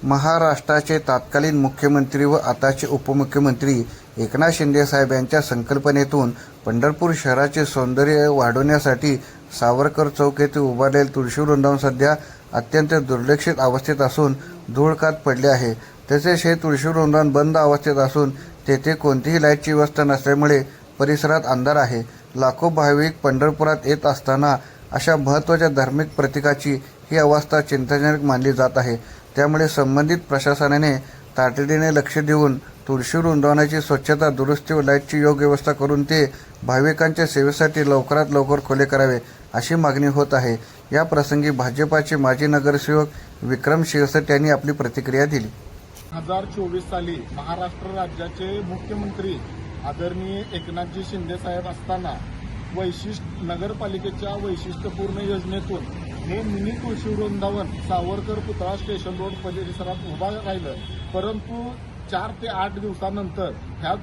महाराष्ट्राचे तत्कालीन मुख्यमंत्री व आताचे उपमुख्यमंत्री एकनाथ शिंदे साहेब यांच्या संकल्पनेतून पंढरपूर शहराचे सौंदर्य वाढवण्यासाठी सावरकर चौक येथे उभारलेले तुळशी वृंदावन सध्या अत्यंत दुर्लक्षित अवस्थेत असून धूळखात पडले आहे। तसेच हे तुळशी वृंदावन बंद अवस्थेत असून तेथे कोणतीही लाईटची व्यवस्था नसल्यामुळे परिसरात अंधार आहे। लाखो भाविक पंढरपुरात येत असताना अशा महत्त्वाच्या धार्मिक प्रतीकाची ही अवस्था चिंताजनक मानली जात आहे। त्यामुळे संबंधित प्रशासनाने तातडीने लक्ष देऊन तुळशी वृंदावनाची स्वच्छता, दुरुस्ती व लाईटची योग्य व्यवस्था करून ते भाविकांच्या सेवेसाठी लवकरात लवकर खुले करावे अशी मागणी होत आहे। या प्रसंगी भाजपाचे माजी नगरसेवक विक्रम शिरसट यांनी आपली प्रतिक्रिया दिली। 2024 साली महाराष्ट्र राज्याचे मुख्यमंत्री आदरणीय एकनाथजी शिंदे साहेब असताना नगरपालिकेच्या वैशिष्ट्यपूर्ण योजनेतून हे मिनी तुळशी वृंदावन सावरकर पुतळा स्टेशन रोड परिसरात उभा राहिलं, परंतु 4 ते 8 दिवसानंतर ह्या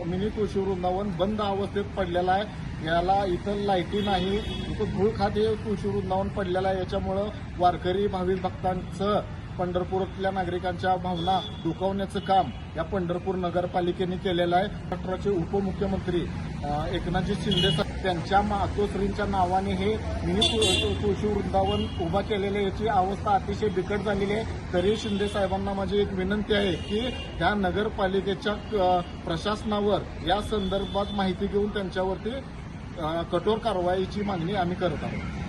मिनी तुळशी वृंदावन बंद अवस्थेत पडलेला आहे। याला इथं लाईटी नाही, इथं धूळखात हे तुळशी वृंदावन पडलेलं आहे। याच्यामुळं वारकरी भाविक भक्तांचं पंढरपूरातल्या नागरिकांच्या भावना दुखावण्याचं काम या पंढरपूर नगरपालिकेने केलेलं आहे। महाराष्ट्राचे उपमुख्यमंत्री एकनाथजी शिंदे त्यांच्या मातोश्रींच्या नावाने हे मिनी तुळशी वृंदावन उभा केलेले, याची अवस्था अतिशय बिकट झालेली आहे। तरी शिंदे साहेबांना माझी एक विनंती आहे की त्या नगरपालिकेच्या प्रशासनावर या संदर्भात माहिती घेऊन त्यांच्यावरती कठोर कारवाईची मागणी आम्ही करत आहोत।